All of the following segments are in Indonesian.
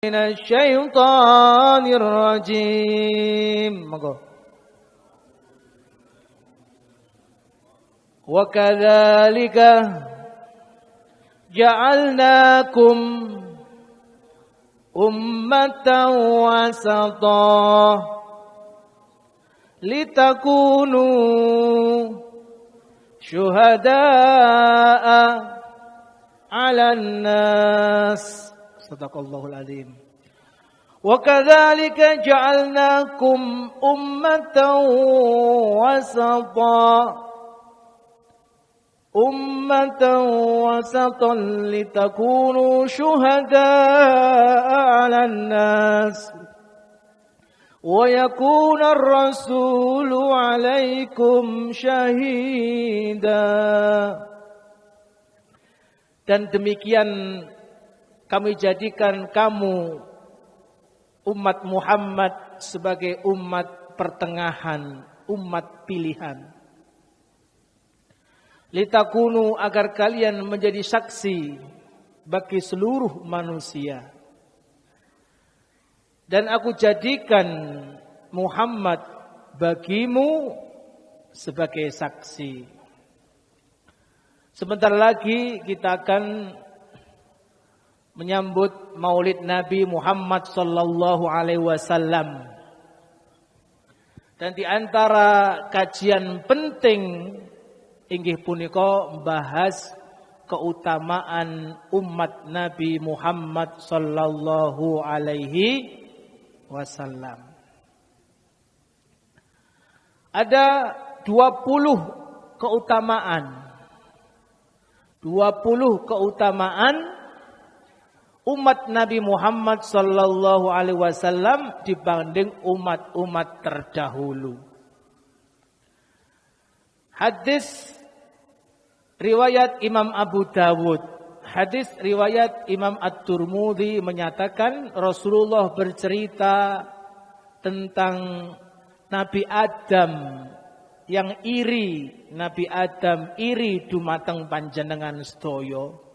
من الشيطان الرجيم. وكذلك جعلناكم أمة وسطا لتكونوا شهداء على الناس. صدق الله العظيم. وكذلك جعلناكم أمة وسطا لتكونوا شهداء على الناس ويكون الرسول عليكم شهيدا. Dan demikian kami jadikan kamu umat Muhammad sebagai umat pertengahan, umat pilihan. Litakunu, agar kalian menjadi saksi bagi seluruh manusia. Dan aku jadikan Muhammad bagimu sebagai saksi. Sebentar lagi kita akan menyambut Maulid Nabi Muhammad sallallahu alaihi wasallam. Dan di antara kajian penting inggih punika membahas keutamaan umat Nabi Muhammad sallallahu alaihi wasallam. Ada 20 keutamaan. 20 keutamaan umat Nabi Muhammad sallallahu alaihi wasallam dibanding umat-umat terdahulu. Hadis riwayat Imam Abu Dawud, hadis riwayat Imam At-Tirmidzi menyatakan Rasulullah bercerita tentang Nabi Adam yang iri, Nabi Adam iri dumateng panjenengan sedaya.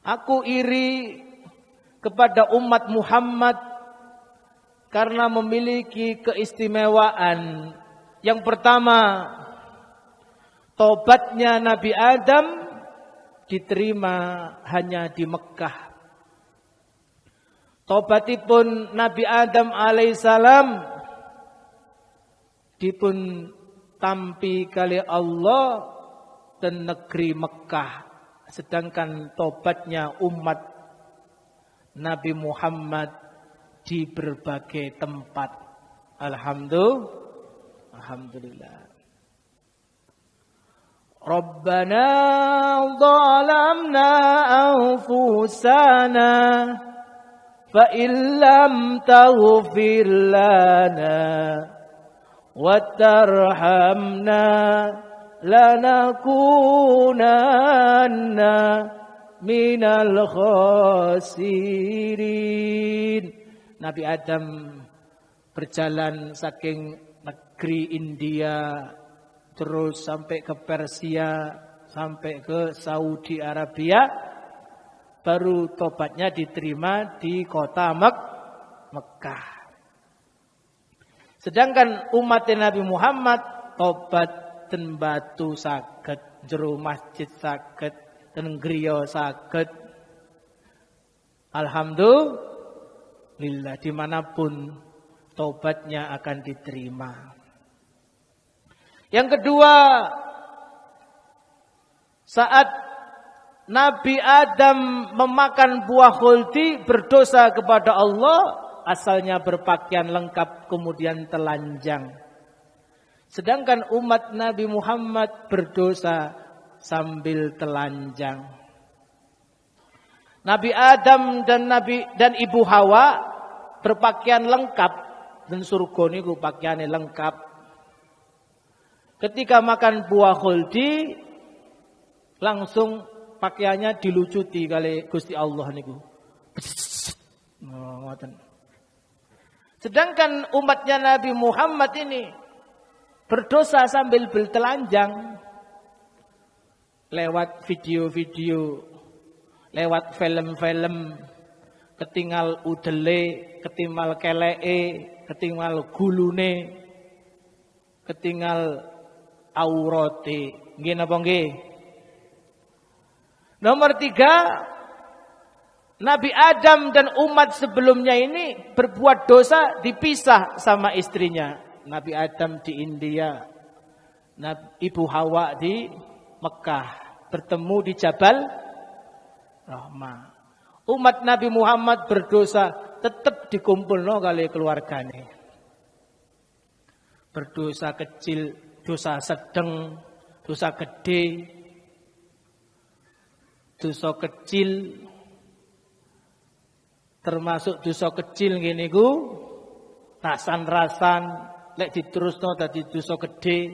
Aku iri kepada umat Muhammad karena memiliki keistimewaan. Yang pertama, tobatnya Nabi Adam diterima hanya di Mekah. Tobatipun Nabi Adam alaihissalam dipun tampi kali Allah dan negeri Mekah. Sedangkan tobatnya umat Nabi Muhammad di berbagai tempat. Alhamdulillah. Rabbana zalamna anfusana fa illam taghfir lana wa tarhamna lanakunanna minal khasirin. Nabi Adam berjalan saking negeri India terus sampai ke Persia, sampai ke Saudi Arabia, baru tobatnya diterima di kota Mekah. Sedangkan umat Nabi Muhammad tobat ten batu saged, jero masjid saged, ten griya saged. Alhamdulillah, dimanapun tobatnya akan diterima. Yang kedua, saat Nabi Adam memakan buah khuldi berdosa kepada Allah, asalnya berpakaian lengkap kemudian telanjang. Sedangkan umat Nabi Muhammad berdosa sambil telanjang. Nabi Adam dan Ibu Hawa berpakaian lengkap dan surga niku pakaiane lengkap. Ketika makan buah khuldi langsung pakaiannya dilucuti kali Gusti Allah niku. Sedangkan umatnya Nabi Muhammad ini berdosa sambil bertelanjang. Lewat video-video, lewat film-film, ketinggal udele, ketinggal keleke, ketinggal gulune, ketinggal aurate. Nggih napa nggih? Nomor 3, Nabi Adam dan umat sebelumnya ini berbuat dosa dipisah sama istrinya. Nabi Adam di India, Ibu Hawa di Mekah, bertemu di Jabal Rahmah. Umat Nabi Muhammad berdosa tetap dikumpulno kali keluargane. Berdosa kecil, dosa sedang, dosa gede, dosa kecil, termasuk dosa kecil ngene iku rasan-rasan lek diterusno dadi dosa gede,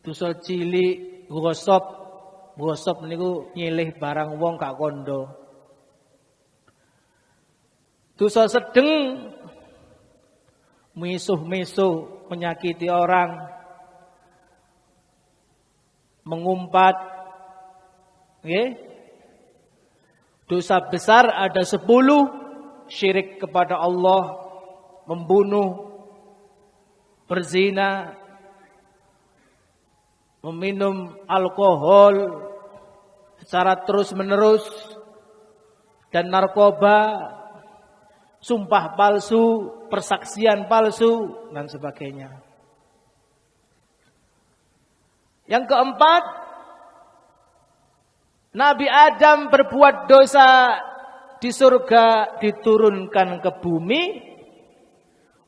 dosa cilik, gosop niku nyilih barang wong gak kondo. Dosa sedeng, misuh-misuh, menyakiti orang, mengumpat. Okay? Dosa besar ada 10, syirik kepada Allah, membunuh, berzina, meminum alkohol secara terus-menerus, dan narkoba, sumpah palsu, persaksian palsu, dan sebagainya. Yang keempat, Nabi Adam berbuat dosa di surga diturunkan ke bumi.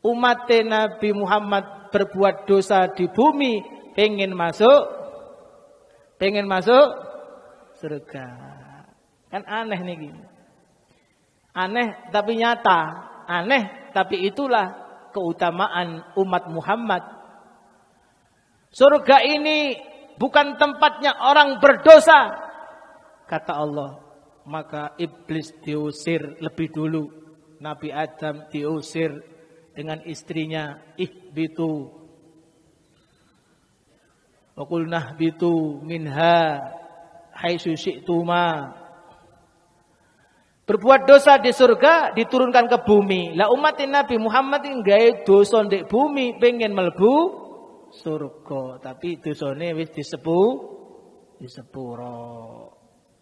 Umat Nabi Muhammad berbuat dosa di bumi, pengen masuk surga. Kan aneh nih gini. Aneh tapi nyata, aneh tapi itulah keutamaan umat Muhammad. Surga ini bukan tempatnya orang berdosa, kata Allah. Maka iblis diusir lebih dulu. Nabi Adam diusir dengan istrinya, ihbitu. Wa qulna ihbitu minha haitsu syi'tuma. Berbuat dosa di surga diturunkan ke bumi. Lah umat Nabi Muhammad ini gawe dosa ndek bumi pengen mlebu surga, tapi dosane wis disepuro.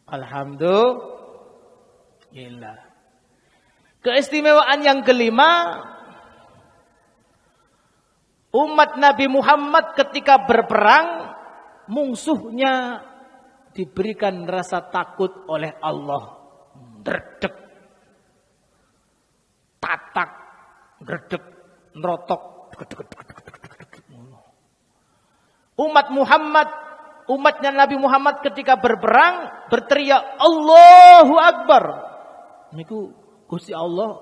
Alhamdulillah. Keistimewaan yang kelima, umat Nabi Muhammad ketika berperang musuhnya diberikan rasa takut oleh Allah. Dredeg, tatak, gredeg, nerotok. Umat Muhammad, umatnya Nabi Muhammad ketika berperang berteriak Allahu Akbar. Niku Gusti Allah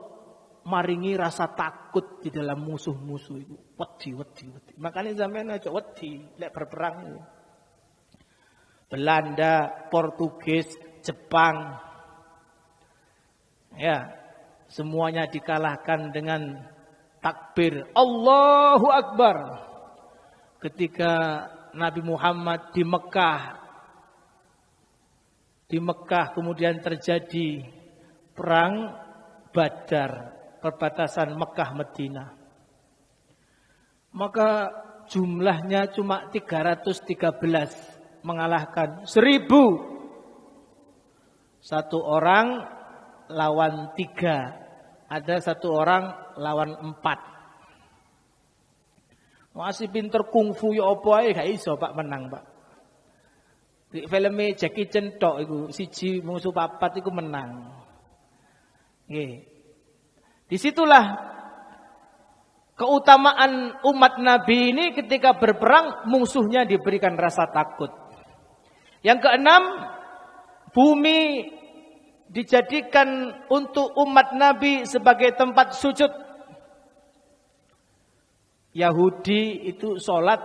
maringi rasa takut di dalam musuh-musuh itu. Wedi. Makanya sampeyan aja wedi lek berperang. Belanda, Portugis, Jepang. Ya, semuanya dikalahkan dengan takbir Allahu Akbar. Ketika Nabi Muhammad di Mekah kemudian terjadi perang Badar, perbatasan Mekah Madinah. Maka jumlahnya cuma 313 mengalahkan 1000. Satu orang lawan 3, ada satu orang lawan 4. Masih pinter kungfu ya apa ae gak iso Pak menang Pak. Di filme Jackie Chan tok iku siji musuh 4 iku menang. Nggih. Disitulah keutamaan umat Nabi ini ketika berperang musuhnya diberikan rasa takut. Yang keenam, bumi dijadikan untuk umat Nabi sebagai tempat sujud. Yahudi itu sholat,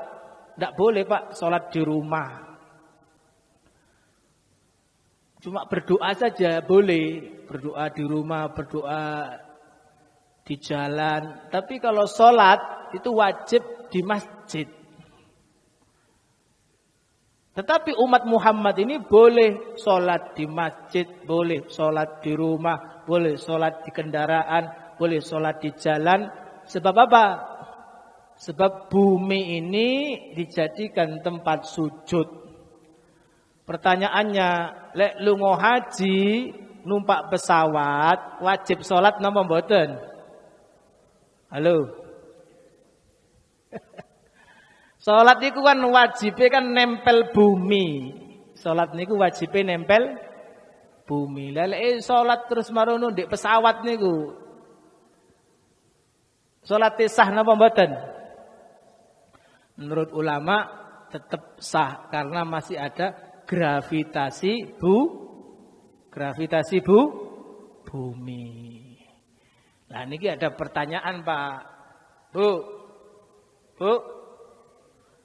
tidak boleh Pak, sholat di rumah. Cuma berdoa saja boleh, berdoa di rumah, berdoa di jalan. Tapi kalau sholat itu wajib di masjid. Tetapi umat Muhammad ini boleh sholat di masjid, boleh sholat di rumah, boleh sholat di kendaraan, boleh sholat di jalan. Sebab apa? Sebab bumi ini dijadikan tempat sujud. Pertanyaannya, lek lunga haji, numpak pesawat, wajib sholat napa mboten? Halo? Salat niku kan wajibe kan nempel bumi. Salat niku wajibe nempel bumi. Lah lek salat terus marono ndek pesawat niku. Salat sah napa mboten? Menurut ulama tetap sah karena masih ada gravitasi bumi. Nah niki ada pertanyaan Pak. Bu.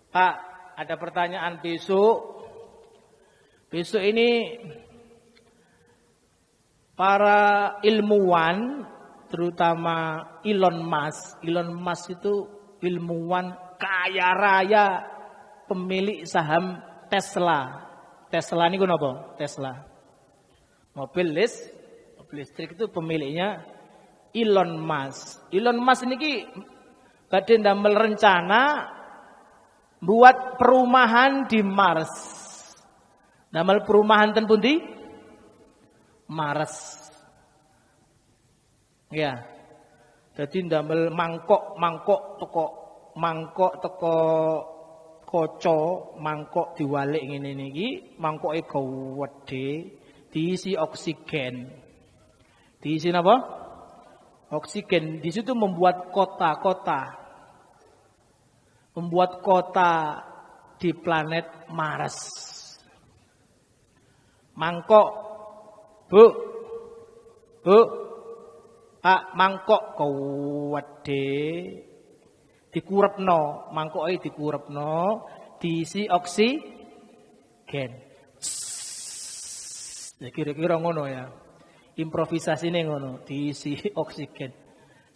Pak, ada pertanyaan besok. Besok ini para ilmuwan, terutama Elon Musk. Elon Musk itu ilmuwan kaya raya, pemilik saham Tesla. Tesla ini apa? Tesla. Mobil listrik itu pemiliknya Elon Musk. Elon Musk ini badhe ndamel rencana buat perumahan di Mars. Damel perumahan ten pundi? Mars. Ya. Jadi damel mangkok teko kaca, mangkok diwalik ngene niki, mangkoke gawedhe, diisi oksigen. Diisi apa? Oksigen. Di situ membuat kota-kota. Membuat kota di planet Mars. Mangkok, Bu, Pak, mangkok gawedhe dikurepno, mangkoke dikurepno, diisi oksigen. Ya kira-kira ngono ya. Improvisasine ngono, diisi oksigen.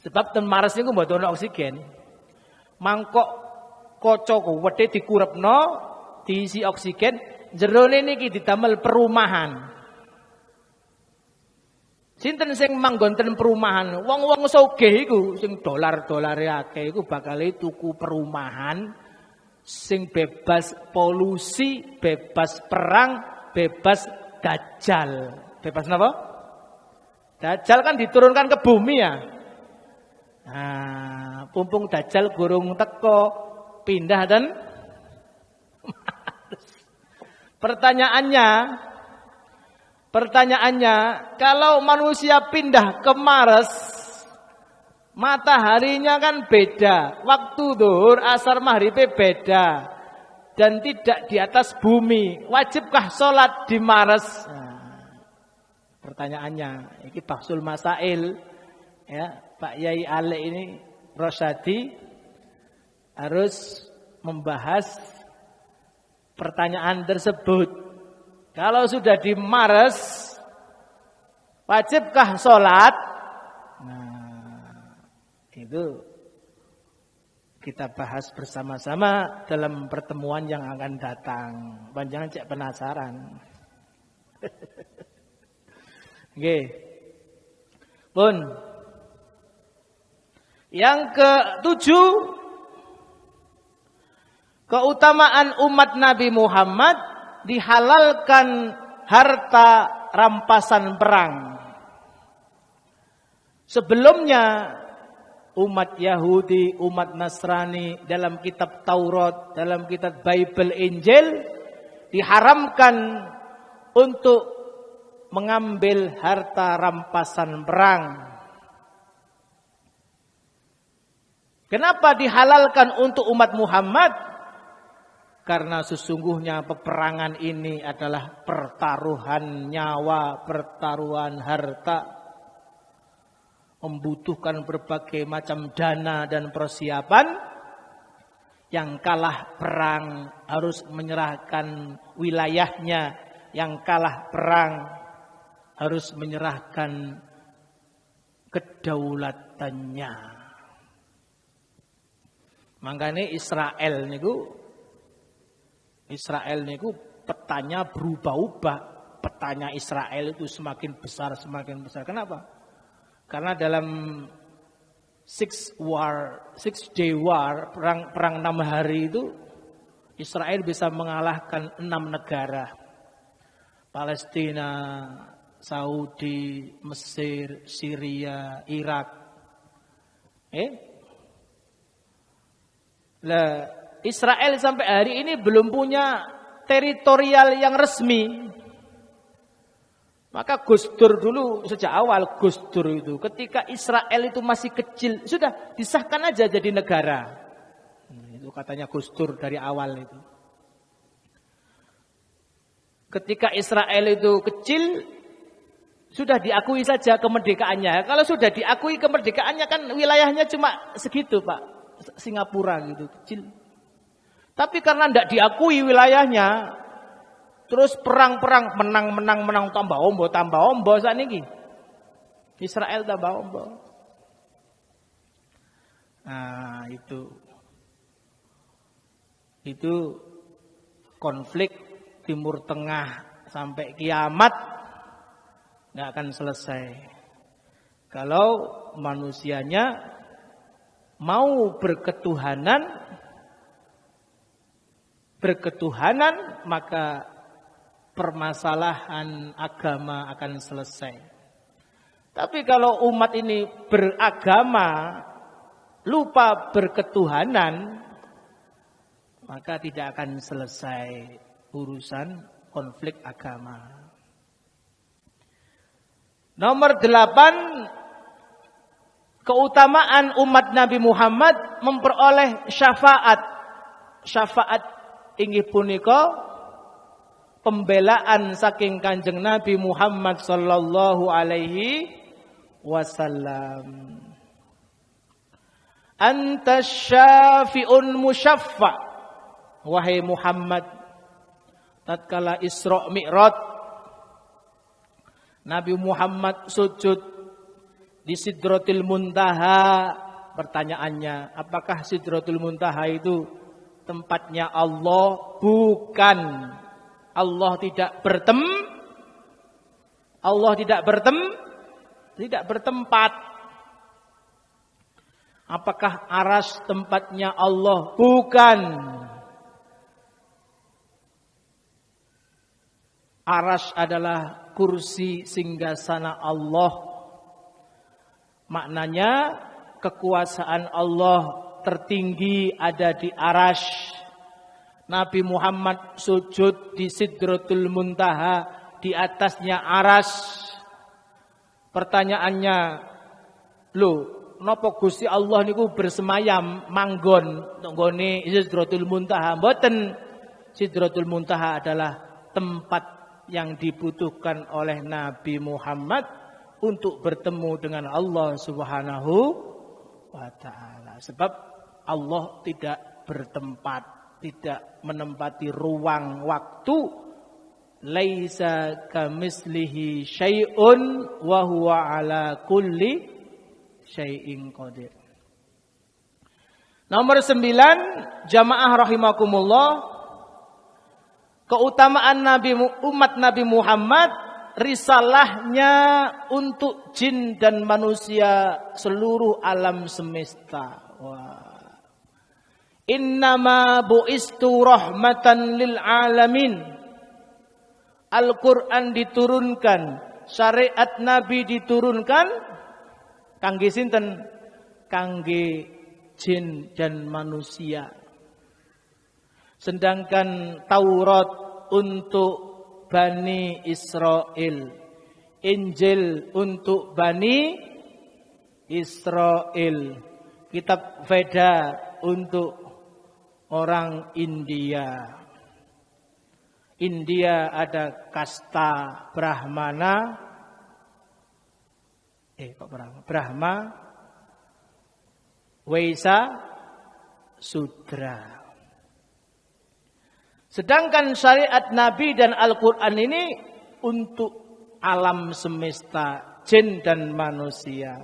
Sebab ten Mars niku mboten ono oksigen. Mangkok kaca wedhe dikurepno, diisi oksigen, jerone niki didamel perumahan. Sinten sing manggon ten perumahan? Wong-wong sugih iku sing dolar-dolare akeh iku bakal tuku perumahan sing bebas polusi, bebas perang, bebas dajjal. Bebas napa? Dajjal kan diturunkan ke bumi ya. Nah, pumpung dajjal gurung teko, pindah dan pertanyaannya, kalau manusia pindah ke Mars, mataharinya kan beda, waktu zuhur, asar, maghrib beda, dan tidak di atas bumi. Wajibkah sholat di Mars? Nah, pertanyaannya, ini bahsul masail, ya Pak Yai Ale ini Rosyadi harus membahas pertanyaan tersebut. Kalau sudah di Mars, wajibkah sholat? Nah, itu kita bahas bersama-sama dalam pertemuan yang akan datang. Panjangan cek penasaran. Oke. Pun. Yang ke-7, keutamaan umat Nabi Muhammad, dihalalkan harta rampasan perang. Sebelumnya umat Yahudi, umat Nasrani dalam kitab Taurat, dalam kitab Bible, Injil diharamkan untuk mengambil harta rampasan perang. Kenapa dihalalkan untuk umat Muhammad? Karena sesungguhnya peperangan ini adalah pertaruhan nyawa, pertaruhan harta, membutuhkan berbagai macam dana dan persiapan. Yang kalah perang harus menyerahkan wilayahnya, yang kalah perang harus menyerahkan kedaulatannya. Makanya Israel niku Israel niku petanya berubah-ubah. Petanya Israel itu semakin besar. Kenapa? Karena dalam Six Day War, perang 6 hari itu Israel bisa mengalahkan 6 negara. Palestina, Saudi, Mesir, Syria, Irak. Israel sampai hari ini belum punya teritorial yang resmi. Maka Gus Dur dulu sejak awal, Gus Dur itu ketika Israel itu masih kecil, sudah disahkan aja jadi negara. Itu katanya Gus Dur dari awal itu. Ketika Israel itu kecil, sudah diakui saja kemerdekaannya. Kalau sudah diakui kemerdekaannya kan wilayahnya cuma segitu Pak, Singapura gitu, kecil. Tapi karena tidak diakui wilayahnya, terus perang-perang, menang, tambah ombo saat ini. Israel tambah ombo. Nah, itu konflik Timur Tengah sampai kiamat nggak akan selesai. Kalau manusianya mau berketuhanan, maka permasalahan agama akan selesai. Tapi kalau umat ini beragama, lupa berketuhanan, maka tidak akan selesai urusan konflik agama. Nomor 8, keutamaan umat Nabi Muhammad memperoleh syafaat. Syafaat inggih punika pembelaan saking Kanjeng Nabi Muhammad sallallahu alaihi wasallam. Anta syafi'un musyaffa, wahai Muhammad, tatkala Isra Mi'raj Nabi Muhammad sujud di Sidratul Muntaha. Pertanyaannya, apakah Sidratul Muntaha itu tempatnya Allah? Bukan. Allah tidak bertempat. Apakah aras tempatnya Allah? Bukan. Aras adalah kursi singgasana Allah. Maknanya kekuasaan Allah tertinggi ada di aras. Nabi Muhammad sujud di Sidratul Muntaha, di atasnya aras. Pertanyaannya, napa Gusti Allah niku bersemayam manggon nggone Sidratul Muntaha? Mboten. Sidratul Muntaha adalah tempat yang dibutuhkan oleh Nabi Muhammad untuk bertemu dengan Allah Subhanahu wa taala. Sebab Allah tidak bertempat, tidak menempati ruang waktu. Laisa kamislihi syai'un wa huwa ala kulli syai'in qadir. Nomor 9, jamaah rahimakumullah, keutamaan umat Nabi Muhammad, risalahnya untuk jin dan manusia seluruh alam semesta. Wah. Innama bu'istu rahmatan lil alamin. Al-Quran diturunkan, syariat Nabi diturunkan, kangge sinten? Kangge jin dan manusia. Sedangkan Taurat untuk Bani Israel, Injil untuk Bani Israel, kitab Veda untuk orang India. India ada kasta Brahmana, Brahma, Waisa, Sudra. Sedangkan syariat Nabi dan Al-Quran ini untuk alam semesta, jin dan manusia.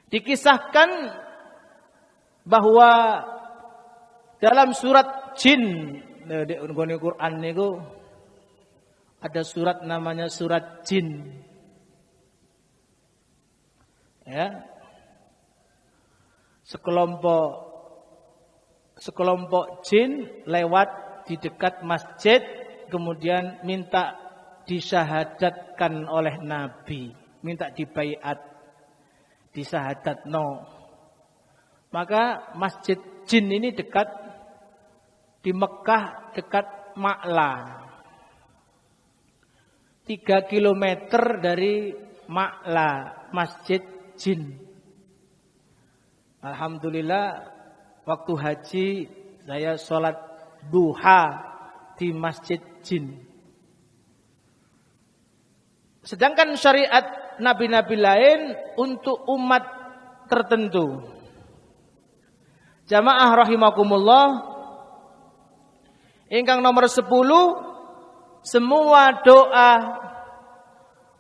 Dikisahkan bahwa dalam surat Jin di Quran niku ada surat namanya surat jin. Ya. Sekelompok jin lewat di dekat masjid, kemudian minta disyahadatkan oleh Nabi, minta dibaiat, disyahadatno. Maka masjid jin ini dekat di Mekah, dekat Ma'la. 3 kilometer dari Ma'la, masjid jin. Alhamdulillah waktu haji saya sholat duha di masjid jin. Sedangkan syariat nabi-nabi lain untuk umat tertentu. Jamaah rahimakumullah, ingkang nomor 10, semua doa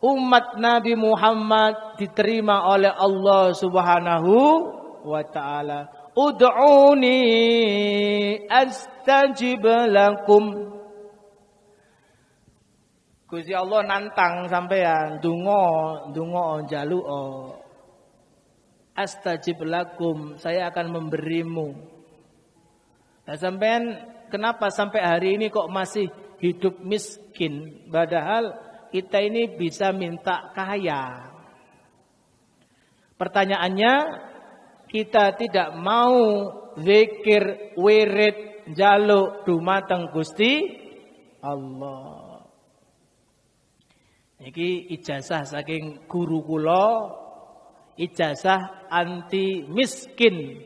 umat Nabi Muhammad diterima oleh Allah Subhanahu wa ta'ala. Ud'uni astajib lakum. Gusti Allah nantang sampean, ndonga njaluka. Astajib lakum, saya akan memberimu. Nah, sampean kenapa sampai hari ini kok masih hidup miskin, padahal kita ini bisa minta kaya? Pertanyaannya, kita tidak mau zikir, wirid, njaluk dumateng Gusti Allah. Iki ijazah saking guru kula, ijazah anti miskin.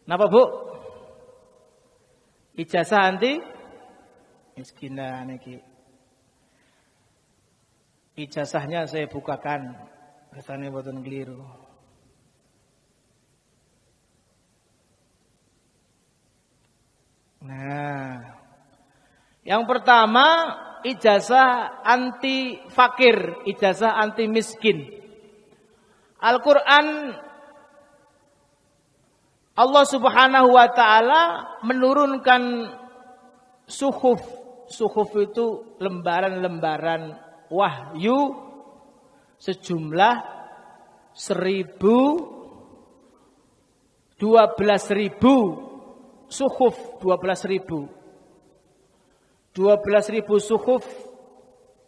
Napa Bu? Ijazah anti miskinan iki. Ijazahnya saya bukakan, rasane boten keliru. Nah, yang pertama ijazah anti fakir, ijazah anti miskin. Al-Quran, Allah Subhanahu wa ta'ala menurunkan suhuf. Suhuf itu lembaran-lembaran wahyu sejumlah 12.000 suhuf, 12.000 suhuf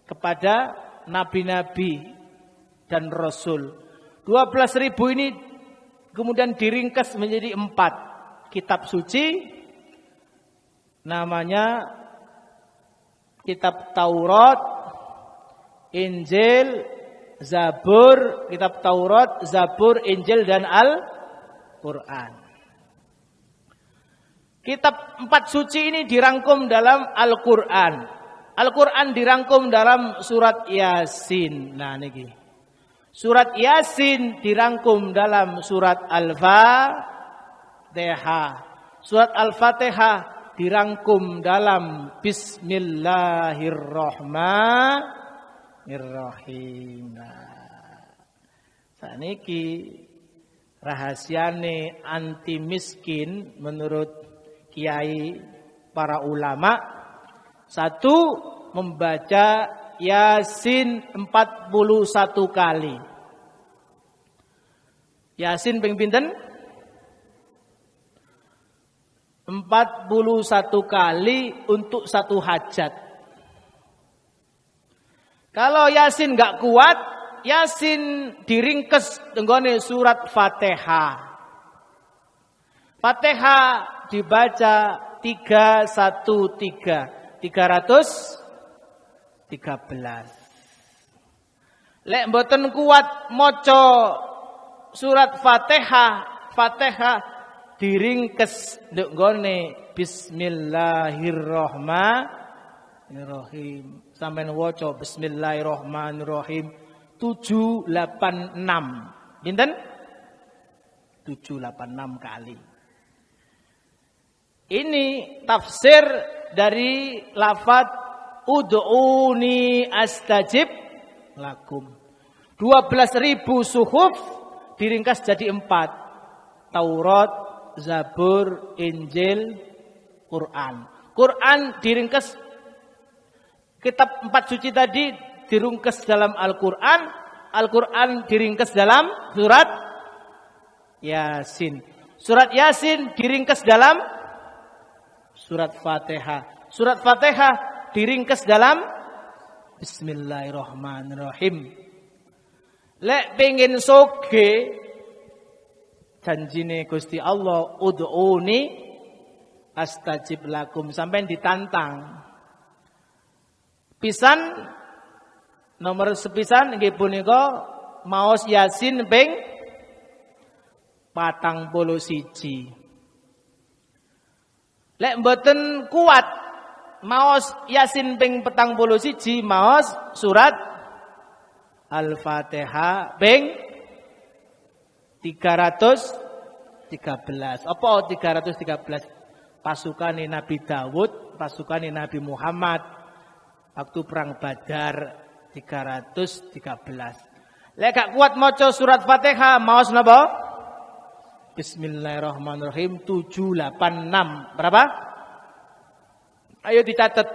kepada nabi-nabi dan rasul. 12.000 ini kemudian diringkas menjadi 4 kitab suci, namanya kitab Taurat, Injil, Zabur. Kitab Taurat, Zabur, Injil dan Al-Quran. Kitab 4 suci ini dirangkum dalam Al-Quran. Al-Quran dirangkum dalam surat Yasin. Nah niki. Surat Yasin dirangkum dalam surat Al-Fatihah. Surat Al-Fatihah dirangkum dalam Bismillahirrahmanirrahim. Nah, saniki rahasiane anti miskin menurut kiai para ulama. 1, membaca Yasin 41 kali. Yasin ping pinten? 41 kali untuk satu hajat. Kalau Yasin enggak kuat, Yasin diringkes tenggone surat Fatihah. Fatihah dibaca 313. 313. Lek mboten kuat maca surat Fatihah diringkes nduk nggone Bismillahirrahmanirrahim. Sampeyan waca Bismillahirrahmanirrahim 786. Pinten? 786 kali. Ini tafsir dari lafaz ud'uni astajib lakum. 12.000 suhuf diringkas jadi 4. Taurat, Zabur, Injil, Quran. Quran diringkes, kitab 4 suci tadi diringkes dalam Al-Quran. Al-Quran diringkes dalam surat Yasin. Surat Yasin diringkes dalam surat Fatihah. Surat Fatihah diringkes dalam Bismillahirrahmanirrahim. Lek pengen soge, janjine Gusti Allah, ud'uni astajib lakum, sampai ditantang. Pisan nomor sepisan nggih punika maos Yasin ping 41. Lek mboten kuat maos Yasin ping 41, maos surat Al-Fatihah ping 313. Apa 313? Pasukan Nabi Dawud, pasukan Nabi Muhammad waktu perang Badar 313. Lek gak kuat maca surat Fatihah, maos napa? Bismillahirrahmanirrahim 786. Berapa? Ayo dicatat.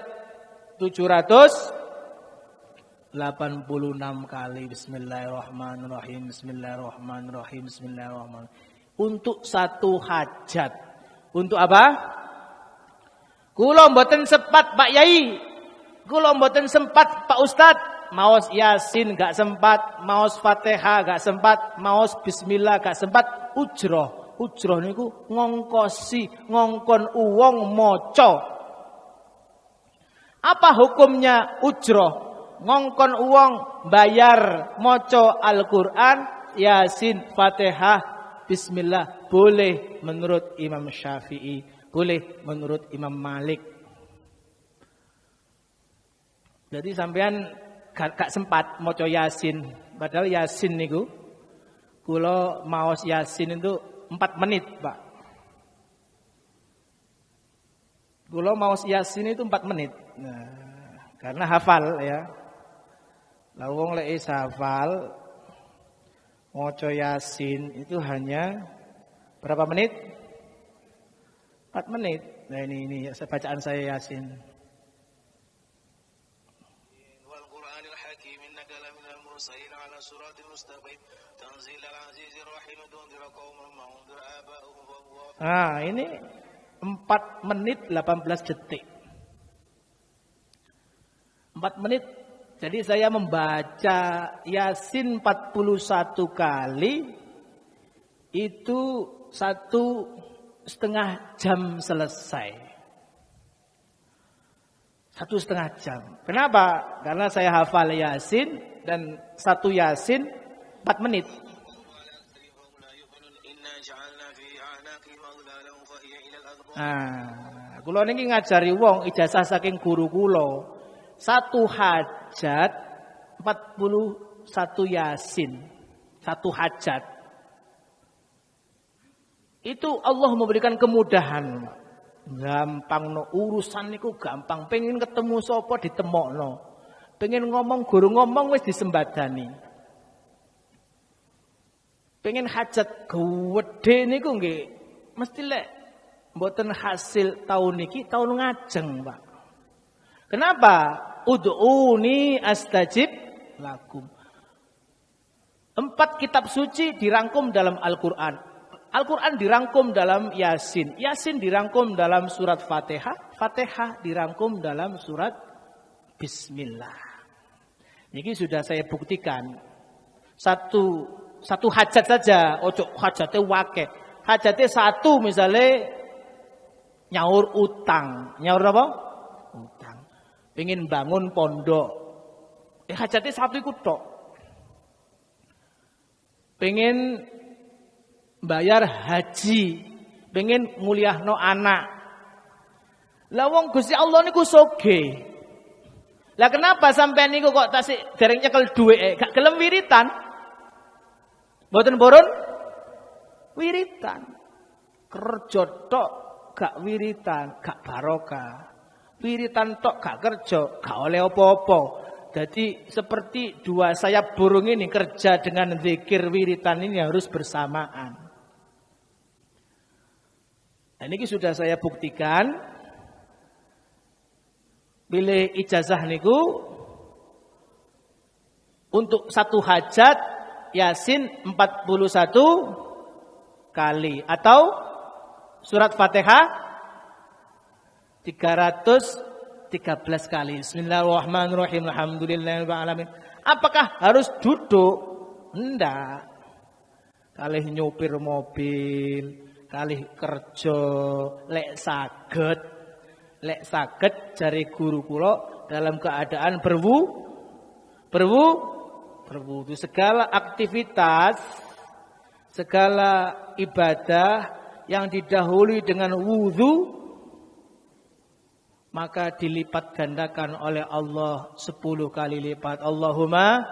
786 kali Bismillahirrahmanirrahim, Bismillahirrahmanirrahim, Bismillahirrahmanirrahim. Untuk satu hajat. Untuk apa? Kula mboten sempat Pak Yai. Kula mboten sempat Pak Ustad. Maos Yasin gak sempat, maos Fatihah gak sempat, maos Bismillah gak sempat. Ujroh. Ujroh niku ngongkon uwong maca. Apa hukumnya ujroh? Ngongkon uwong bayar maca Al-Quran, Yasin, Fatihah, Bismillah. Boleh menurut Imam Syafi'i, boleh menurut Imam Malik. Jadi sampean gak sempat maca Yasin, padahal Yasin niku kula maos Yasin itu 4 menit, Pak. Kula maos Yasin itu 4 menit. Nah, karena hafal ya. Lah wong lek hafal maca Yasin itu hanya berapa menit? 4 menit. Nah ini bacaan saya Yasin. Wal Qur'anil Hakim innaka laminal mursalin ala siratal mustaqim tanzilal azizir rahim tunzira qauman ma unzira aba'uhum wa huwa. Nah, ini 4 menit 18 detik. 4 menit. Jadi saya membaca Yasin 41 kali itu 1,5 jam selesai. 1,5 jam. Kenapa? Karena saya hafal Yasin dan 1 Yasin 4 menit. Nah, kula niki ngajari wong ijazah saking guru kula. 1 hajat 41 Yasin. 1 hajat. Itu Allah memberikan kemudahan. Gampang no urusan niku gampang. Pengen ketemu sapa ditemokno. Pengen ngomong guru ngomong wis disembadani. Pengen hajat gedhe niku nggih mesti lek mboten hasil tahun niki tahun ngajeng, Pak. Kenapa? Ud'uni astajib lakum. 4 kitab suci dirangkum dalam Al-Quran. Al-Quran dirangkum dalam Yasin. Yasin dirangkum dalam surat Fatihah. Fatihah dirangkum dalam surat Bismillah. Ini sudah saya buktikan. Satu hajat saja. Ojo hajatnya wake. Hajatnya 1 misalnya nyaur utang. Nyaur apa? Utang. Pengen bangun pondok. Hajatnya 1 iku tok. Pengen bayar haji, pengen nguliahno anak. Lah wong Gusti Allah niku sogih. Lah kenapa sampean niku kok tasik dereng nyekel dhuwit gak gelem wiritan? Mboten purun wiritan. Kerja tok gak wiritan, gak barokah. Wiritan tok gak kerja, gak oleh apa-apa. Jadi seperti 2 sayap burung ini kerja dengan zikir wiritan ini harus bersamaan. Nah, ini sudah saya buktikan. Pilih ijazah niku untuk satu hajat Yasin 41 kali atau surat Fatihah 313 kali. Bismillahirrahmanirrahim. Alhamdulillahirabbil alamin. Apakah harus duduk? Enggak. Kalih nyupir mobil, kalih kerja, lek saged jari guru kula dalam keadaan berwudu. Segala aktivitas, segala ibadah yang didahului dengan wudu maka dilipat gandakan oleh Allah 10 kali lipat. Allahumma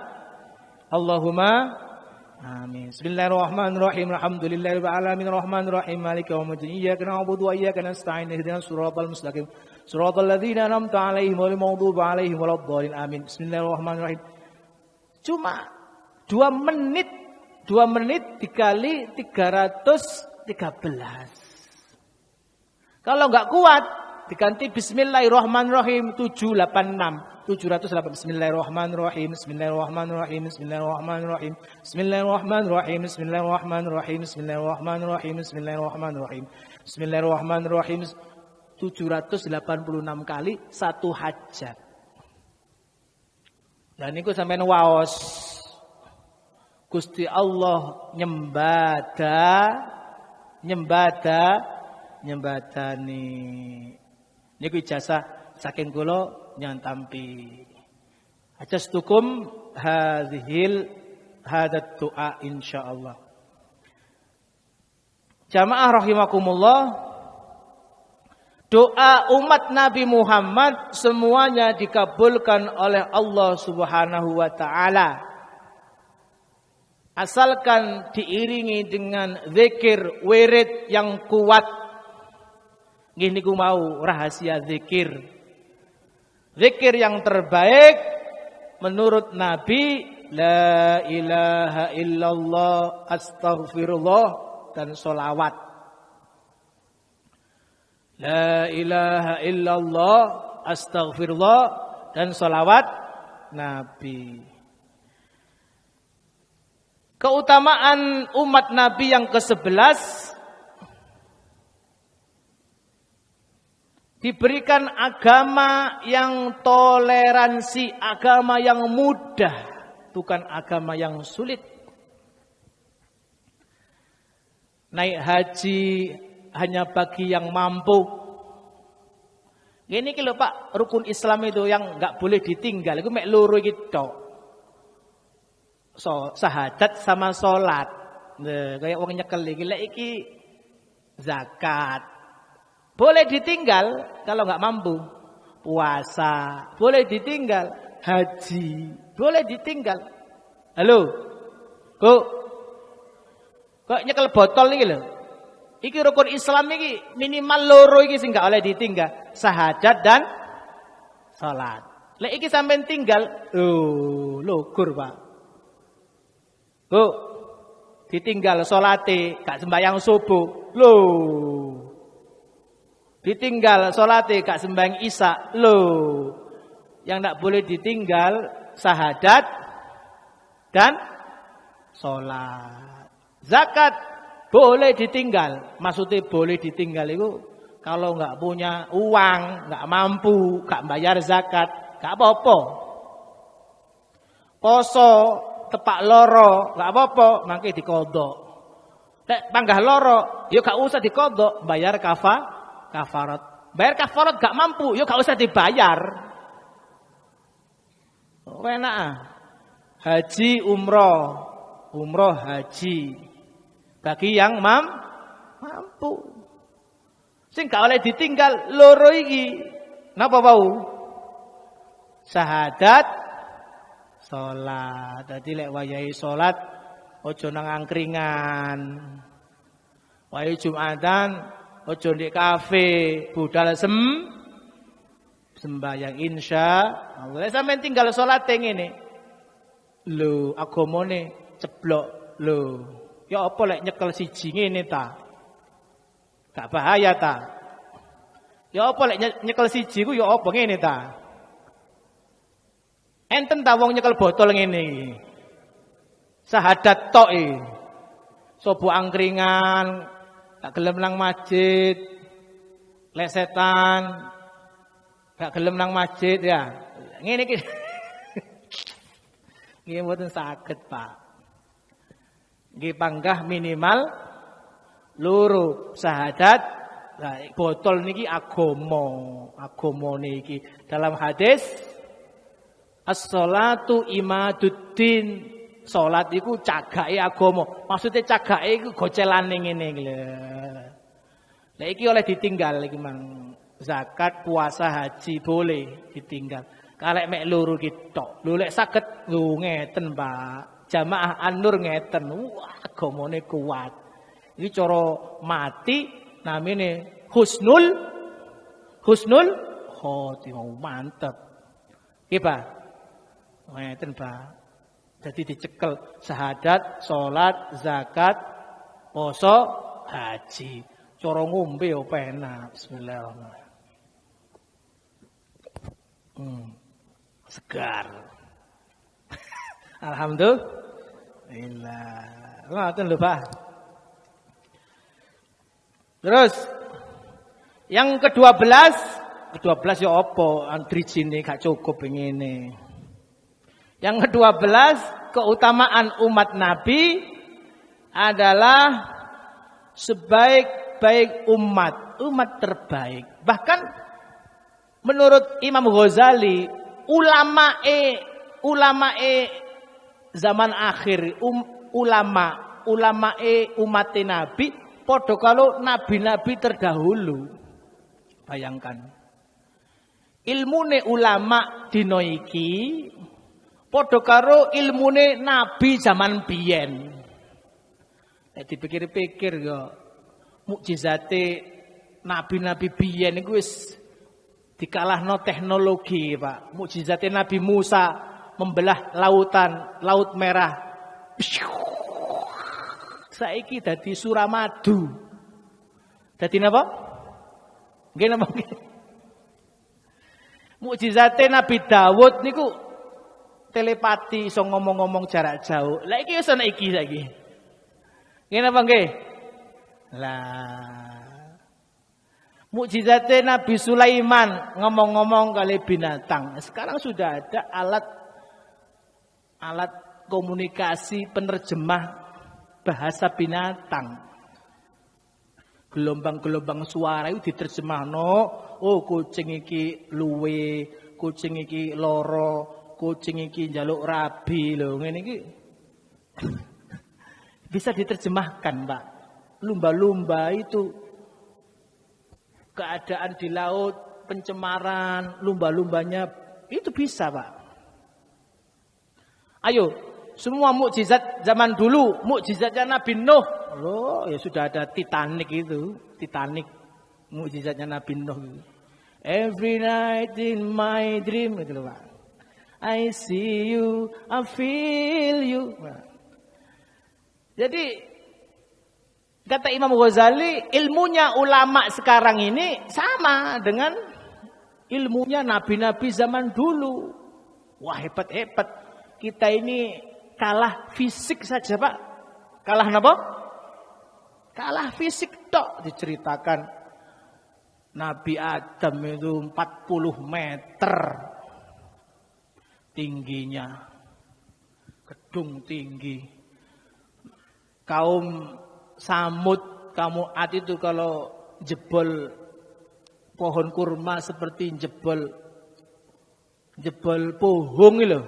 amin. Bismillahirrahmanirrahim. Alhamdulillahirabbil alamin arrahmanirrahim maliki yaumiddin. Iyyaka na'budu wa iyyaka nasta'in. Ihdinas siratal mustaqim. Siratal ladzina an'amta 'alaihim ghairil maghdubi 'alaihim waladdallin. Amin. Bismillahirrahmanirrahim. Cuma 2 menit dikali 313. Kalau enggak kuat diganti bismillahirrahmanirrahim 786. 708. Bismillahirrahmanirrahim. Bismillahirrahmanirrahim. Bismillahirrahmanirrahim. Bismillahirrahmanirrahim. Bismillahirrahmanirrahim. Bismillahirrahmanirrahim. Bismillahirrahmanirrahim. Bismillahirrahmanirrahim. 786 kali satu hajat. Dan niku sampeyan waos. Gusti Allah nyembadani. Niku ijazah saking kula nyantampi. Ajastukum hadat doa insyaallah. Jamaah rahimakumullah. Doa umat Nabi Muhammad semuanya dikabulkan oleh Allah Subhanahu wa taala. Asalkan diiringi dengan zikir wirid yang kuat. Nggih niku mau rahasia zikir. Zikir yang terbaik menurut Nabi la ilaha illallah astaghfirullah dan sholawat. La ilaha illallah astaghfirullah dan sholawat Nabi. Keutamaan umat Nabi yang ke-11 diberikan agama yang toleransi, agama yang mudah, bukan agama yang sulit. Naik haji hanya bagi yang mampu. Ini lho Pak, rukun Islam itu yang enggak boleh ditinggal. Iku mek loro iki tok. Syahadat sama salat. Nah, kayak wong nyekel iki lek iki zakat. Boleh ditinggal kalau enggak mampu. Puasa boleh ditinggal, haji boleh ditinggal. Halo. Kok nyekel botol iki lho. Iki rukun Islam iki minimal loro iki sing gak oleh ditinggal, syahadat dan salat. Lek iki sampean tinggal, lugur, Pak. Ditinggal salate gak sembahyang subuh. Ditinggal salate gak sembahyang isya. Yang ndak boleh ditinggal syahadat dan salat. Zakat boleh ditinggal. Maksudnya boleh ditinggal itu kalau enggak punya uang, enggak mampu, enggak bayar zakat, enggak apa-apa. Poso tepak loro, enggak apa-apa, mangke dikodok. Nek panggah loro, ya enggak usah dikodok, bayar kafarat. Bayar kafarat enggak mampu, ya enggak usah dibayar. Enak ah. Haji umroh haji. Bagi yang mampu. Sing gak oleh ditinggal loro iki. Napa wau? Syahadat, salat. Dadi lek wayahe salat aja nang angkringan. Wayahe Jumatan aja ndek kafe, budal sembayang insyaallah. Lek sampean tinggal salat ngene. Lho, agamane ceblok lho. Ya apa lek nyekel siji ngene ta? Gak bahaya ta? Ya apa lek nyekel siji ku ya apa ngene ta? Enten ta wong nyekel botol ngene iki. Sahadat tok e. Sobo angkringan, gak gelem nang masjid, lesetan, gak gelem nang masjid ya. Ngene iki. Nggih mboten saged, Pak. Nggih panggah minimal loro sahadat. Nah, botol niki agama niki dalam hadis as-sholatu imaduddin. Salat iku cagake agama. Maksudnya cagake iku gocelane ngene iki lho. Lah iki oleh ditinggal iki mang. Zakat, puasa, haji boleh ditinggal. Kalek mek loro ki tok. Lho lek saged ngeten, Pak. Jamaah An-Nur ngeten. Wah, agamane kuat. Iki cara mati namine husnul khotimah. Mantep. Nggih, Pak. Ngeten, Pak. Jadi dicekel syahadat, salat, zakat, poso, haji. Cara ngombe yo penak. Bismillahirrahmanirrahim. Segar. Alhamdulillah. Ngoten lho, Pak. Terus yang ke-12 ya apa? Andrijine gak cukup ngene. Yang ke-12 keutamaan umat Nabi adalah sebaik-baik umat terbaik. Bahkan menurut Imam Ghazali, ulamae zaman akhir, ulamae umat Nabi padha karo nabi-nabi terdahulu. Bayangkan. Ilmune ulama dina iki padha karo ilmune nabi zaman biyen. Nek dipikir-pikir ya mukjizate nabi-nabi biyen iku wis dikalahno teknologi, Pak. Mukjizate Nabi Musa membelah Laut Merah. Saiki dadi Suramadu. Dadi napa? Nggih napa nggih? Mukjizate Nabi Daud niku telepati iso ngomong-ngomong jarak jauh. Lah iki wis ana iki saiki. Ngene apa nggih? Lah. Mukjizate Nabi Sulaiman ngomong-ngomong kali binatang. Sekarang sudah ada alat komunikasi penerjemah bahasa binatang. Gelombang-gelombang suara itu diterjemahno. Oh, kucing iki luwe, kucing iki loro. Kucing iki njaluk rabi lho ngene iki. Bisa diterjemahkan, Pak. Lumba-lumba itu keadaan di laut, pencemaran, lumba-lumbanya itu bisa, Pak. Ayo, semua mukjizat zaman dulu, mukjizatnya Nabi Nuh. Loh, ya sudah ada Titanic itu, Titanic mukjizatnya Nabi Nuh. Every night in my dream gitu loh, Pak. I see you, I feel you. Jadi kata Imam Ghazali, ilmunya ulama sekarang ini sama dengan ilmunya nabi-nabi zaman dulu. Wah, hebat-hebat. Kita ini kalah fisik saja, Pak. Kalah apa? Kalah fisik tok. Diceritakan Nabi Adam itu 40 meter tingginya, gedung tinggi. Kaum Samud, kaum Ad itu kalau jebol pohon kurma seperti jebol pohong lho.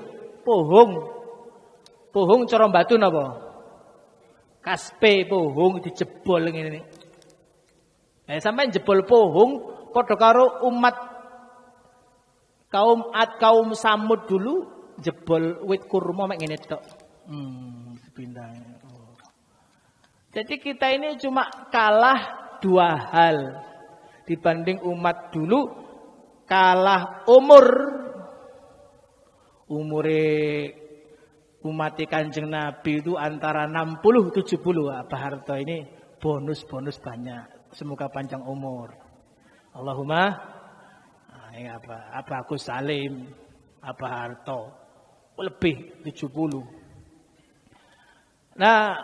Pohong cara batu napa? Kaspe pohong dijebol ngene. Lah sampeyan jebol pohong padha karo umat kaum Ad, kaum Samud dulu jebol wit kurma mek ngene tok. Pindah. Oh. Jadi kita ini cuma kalah dua hal dibanding umat dulu, kalah umure umat Kanjeng Nabi itu antara 60-70. Pak Harto ini bonus banyak. Semoga panjang umur. Allahumma apa aku Salim, apa Harto. lebih 70. Nah,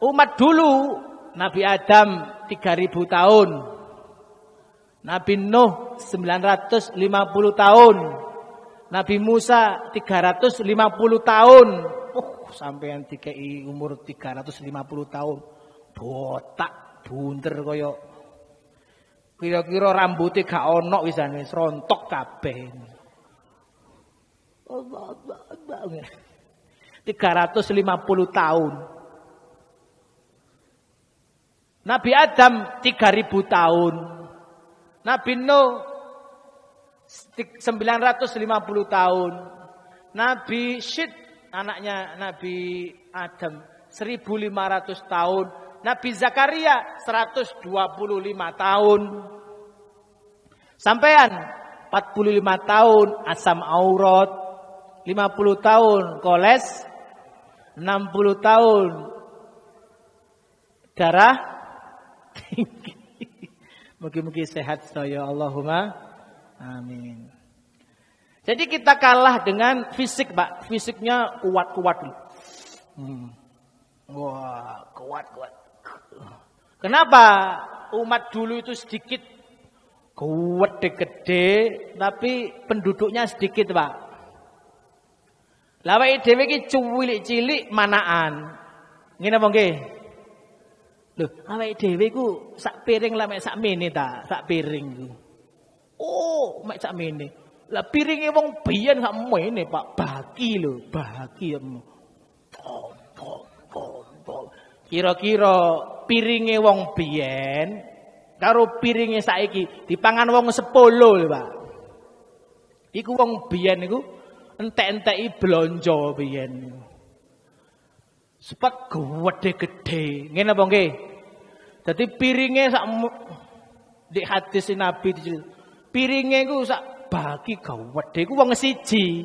umat dulu Nabi Adam 3000 tahun. Nabi Nuh 950 tahun. Nabi Musa 350 tahun. Sampeyan dikei umur 350 tahun. Botak, bunder kaya kira-kira rambutnya gak ono wisane rontok kabeh. 350 tahun. Nabi Adam 3000 tahun. Nabi Nuh 950 tahun. Nabi Syed anaknya Nabi Adam 1500 tahun. Nabi Zakaria 125 tahun. Sampean 45 tahun asam aurat, 50 tahun koles, 60 tahun darah tinggi. Mugi-mugi sehat saya, Allahumma amin. Jadi kita kalah dengan fisik, Pak. Fisiknya kuat-kuat. Wah, kuat-kuat. Kenapa umat dulu itu sedikit gede-gede tapi penduduknya sedikit, Pak? Lah awake dhewe iki cilik-cilik manaan. Ngene apa nggih? Lho, awake dhewe iku sak piring lah mek sak mene ta, sak piring iku. Oh, mek sak mene. Lah piringe wong biyen sak mene, Pak. Baki lho, baki. Kira-kira piringe wong biyen karo piringe saiki dipangan wong 10 lho, Pak. Iku wong biyen iku entek-enteki blonjo biyen. Sepet gede-gede. Ngene apa nggih? Dadi piringe sak di hadis Nabi piringe iku sak bagi gede iku wong siji.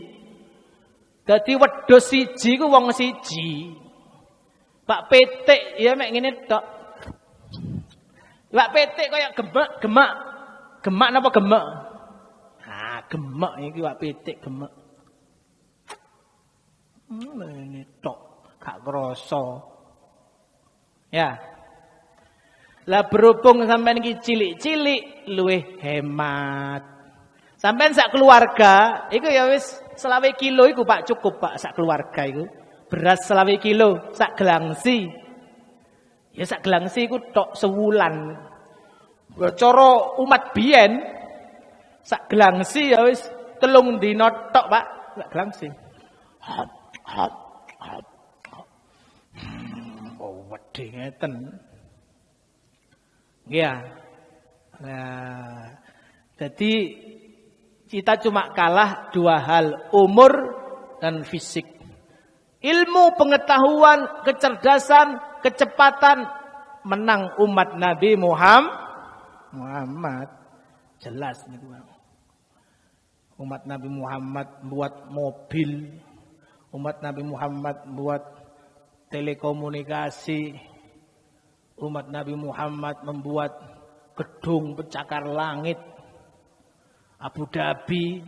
Dadi wedhus siji iku wong siji. Pak petik ya mek ngene tok. Pak petik kaya gemak. Gemak napa gemak? Ah, gemak iki Pak petik gemak. Ini tok gak krasa. Ya. Lah berhubung sampean iki cilik-cilik luwih hemat. Sampean sak keluarga iku ya wis 20 kilo iku Pak cukup Pak sak keluarga iku. Beras 20 kilo sak gelangsi. Ya sak gelangsi iku tok sewulan. Cara umat biyen sak gelangsi ya wis 3 dina tok Pak sak gelangsi. Oh, wedi ngeten. Ya. Nah, jadi kita cuma kalah 2 hal, umur dan fisik. Ilmu, pengetahuan, kecerdasan, kecepatan menang umat Nabi Muhammad. Jelas nih, umat Nabi Muhammad buat mobil. Umat Nabi Muhammad buat telekomunikasi. Umat Nabi Muhammad membuat gedung pencakar langit. Abu Dhabi.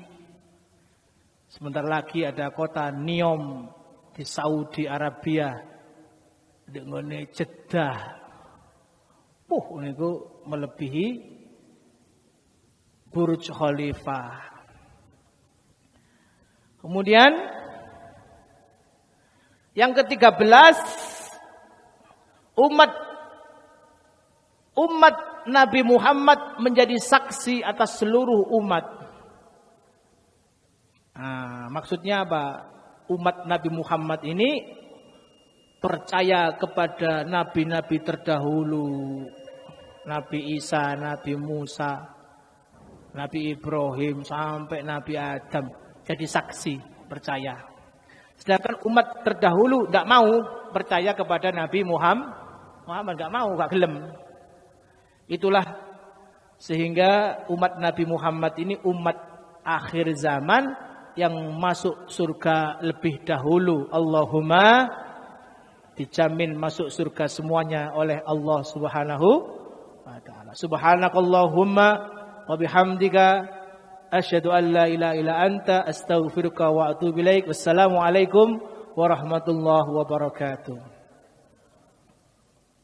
Sebentar lagi ada kota Neom di Saudi Arabia. Dengan Jeddah. Niku melebihi Burj Khalifah. Kemudian yang ke-13, umat Nabi Muhammad menjadi saksi atas seluruh umat. Nah, maksudnya apa? Umat Nabi Muhammad ini percaya kepada nabi-nabi terdahulu. Nabi Isa, Nabi Musa, Nabi Ibrahim, sampai Nabi Adam. Jadi saksi, percaya. Sedangkan umat terdahulu tidak mau percaya kepada Nabi Muhammad, tidak mau, tidak gelem. Itulah sehingga umat Nabi Muhammad ini umat akhir zaman yang masuk surga lebih dahulu. Allahumma dijamin masuk surga semuanya oleh Allah Subhanahu wa taala. Subhanakallahumma wa bihamdika asyhadu an la ilaha illa anta astaghfiruka wa atubu ilaik. Wassalamualaikum warahmatullahi wabarakatuh.